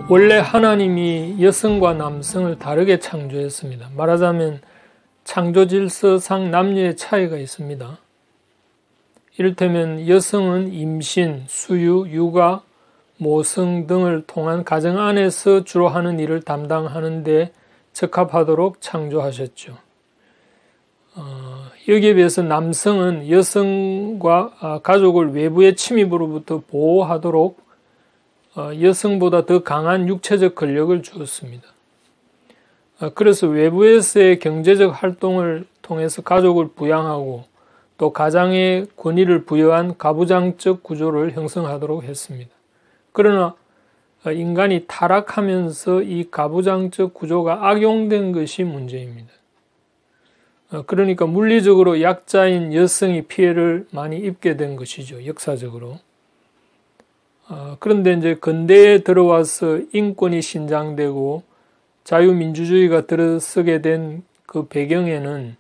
원래 하나님이 여성과 남성을 다르게 창조했습니다. 말하자면 창조 질서상 남녀의 차이가 있습니다. 이를테면 여성은 임신, 수유, 육아, 모성 등을 통한 가정 안에서 주로 하는 일을 담당하는 데 적합하도록 창조하셨죠. 여기에 비해서 남성은 여성과 가족을 외부의 침입으로부터 보호하도록 여성보다 더 강한 육체적 권력을 주었습니다. 그래서 외부에서의 경제적 활동을 통해서 가족을 부양하고 또 가장의 권위를 부여한 가부장적 구조를 형성하도록 했습니다. 그러나 인간이 타락하면서 이 가부장적 구조가 악용된 것이 문제입니다. 그러니까 물리적으로 약자인 여성이 피해를 많이 입게 된 것이죠. 역사적으로. 그런데 이제 근대에 들어와서 인권이 신장되고 자유민주주의가 들어서게 된 그 배경에는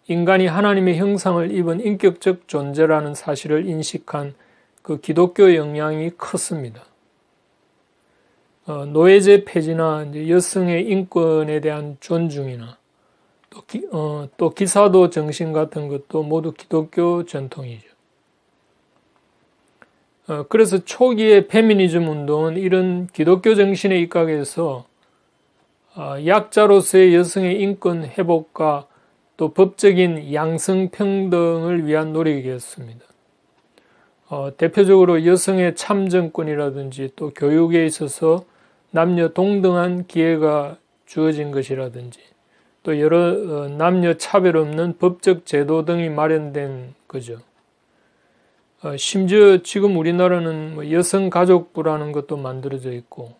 인간이 하나님의 형상을 입은 인격적 존재라는 사실을 인식한 그 기독교 영향이 컸습니다. 노예제 폐지나 이제 여성의 인권에 대한 존중이나 또 기사도 정신 같은 것도 모두 기독교 전통이죠. 그래서 초기의 페미니즘 운동은 이런 기독교 정신에 입각해서 약자로서의 여성의 인권 회복과 또 법적인 양성평등을 위한 노력이었습니다. 대표적으로 여성의 참정권이라든지 또 교육에 있어서 남녀 동등한 기회가 주어진 것이라든지 또 여러 남녀 차별 없는 법적 제도 등이 마련된 거죠. 심지어 지금 우리나라는 여성가족부라는 것도 만들어져 있고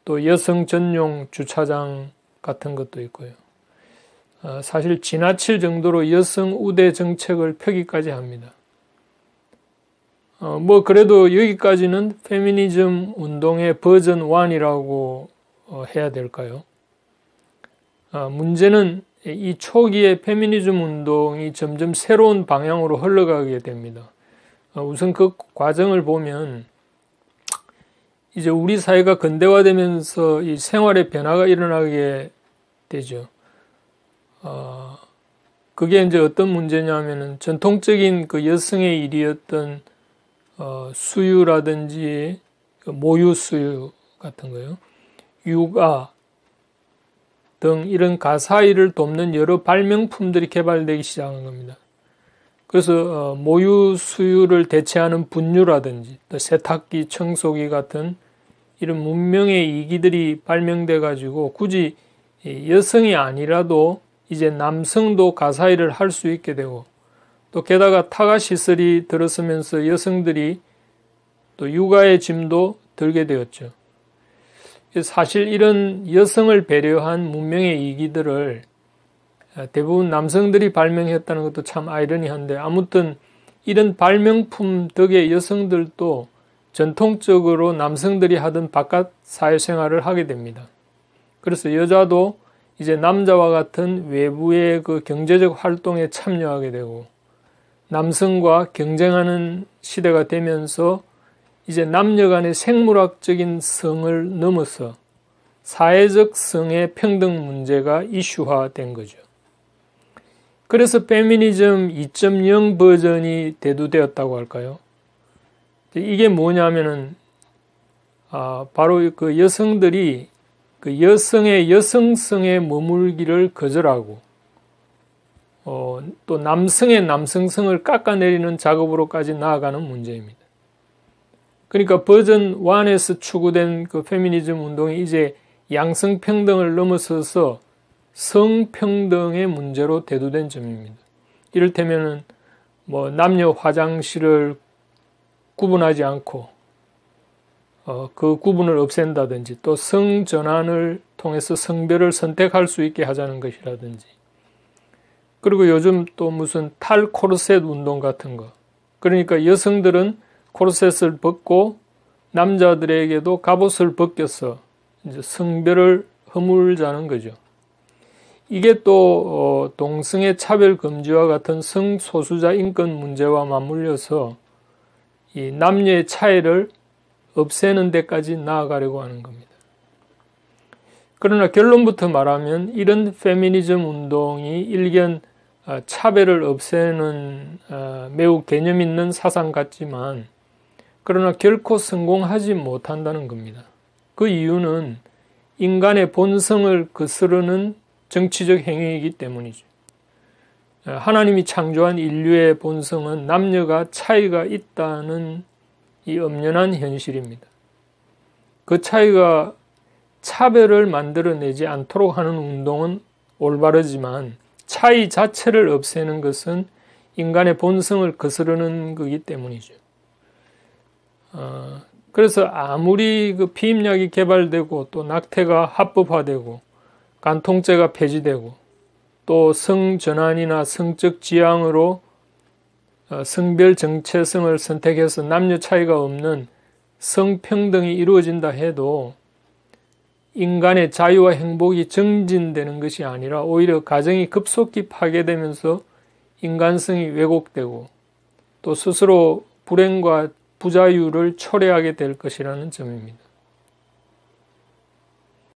또 여성 전용 주차장 같은 것도 있고요. 사실 지나칠 정도로 여성 우대 정책을 펴기까지 합니다. 그래도 여기까지는 페미니즘 운동의 버전 1이라고 해야 될까요? 문제는 이 초기의 페미니즘 운동이 점점 새로운 방향으로 흘러가게 됩니다. 우선 그 과정을 보면 이제 우리 사회가 근대화되면서 이 생활의 변화가 일어나게 되죠. 그게 이제 어떤 문제냐면은 전통적인 그 여성의 일이었던 수유라든지 모유 수유 같은 거요, 육아 등 이런 가사일을 돕는 여러 발명품들이 개발되기 시작한 겁니다. 그래서 모유 수유를 대체하는 분유라든지 또 세탁기, 청소기 같은 이런 문명의 이기들이 발명돼 가지고 굳이 여성이 아니라도 이제 남성도 가사일을 할 수 있게 되고 또 게다가 타가 시설이 들어서면서 여성들이 또 육아의 짐도 들게 되었죠. 사실 이런 여성을 배려한 문명의 이기들을 대부분 남성들이 발명했다는 것도 참 아이러니한데, 아무튼 이런 발명품 덕에 여성들도 전통적으로 남성들이 하던 바깥 사회생활을 하게 됩니다. 그래서 여자도 이제 남자와 같은 외부의 그 경제적 활동에 참여하게 되고 남성과 경쟁하는 시대가 되면서 이제 남녀 간의 생물학적인 성을 넘어서 사회적 성의 평등 문제가 이슈화된 거죠. 그래서 페미니즘 2.0 버전이 대두되었다고 할까요? 이게 뭐냐면은 바로 그 여성들이 그 여성의 여성성에 머물기를 거절하고 또 남성의 남성성을 깎아내리는 작업으로까지 나아가는 문제입니다. 그러니까 버전 1에서 추구된 그 페미니즘 운동이 이제 양성평등을 넘어서서 성평등의 문제로 대두된 점입니다. 이를테면은 남녀 화장실을 구분하지 않고 그 구분을 없앤다든지 또 성전환을 통해서 성별을 선택할 수 있게 하자는 것이라든지, 그리고 요즘 또 무슨 탈코르셋 운동 같은 거, 그러니까 여성들은 코르셋을 벗고 남자들에게도 갑옷을 벗겨서 이제 성별을 허물자는 거죠. 이게 또 동성애 차별 금지와 같은 성소수자 인권 문제와 맞물려서 이 남녀의 차이를 없애는 데까지 나아가려고 하는 겁니다. 그러나 결론부터 말하면 이런 페미니즘 운동이 일견 차별을 없애는 매우 개념 있는 사상 같지만 그러나 결코 성공하지 못한다는 겁니다. 그 이유는 인간의 본성을 거스르는 정치적 행위이기 때문이죠. 하나님이 창조한 인류의 본성은 남녀가 차이가 있다는 이 엄연한 현실입니다. 그 차이가 차별을 만들어내지 않도록 하는 운동은 올바르지만 차이 자체를 없애는 것은 인간의 본성을 거스르는 거기 때문이죠. 그래서 아무리 그 피임약이 개발되고 또 낙태가 합법화되고 간통죄가 폐지되고 또 성전환이나 성적 지향으로 성별 정체성을 선택해서 남녀 차이가 없는 성평등이 이루어진다 해도 인간의 자유와 행복이 정진되는 것이 아니라 오히려 가정이 급속히 파괴되면서 인간성이 왜곡되고 또 스스로 불행과 부자유를 초래하게 될 것이라는 점입니다.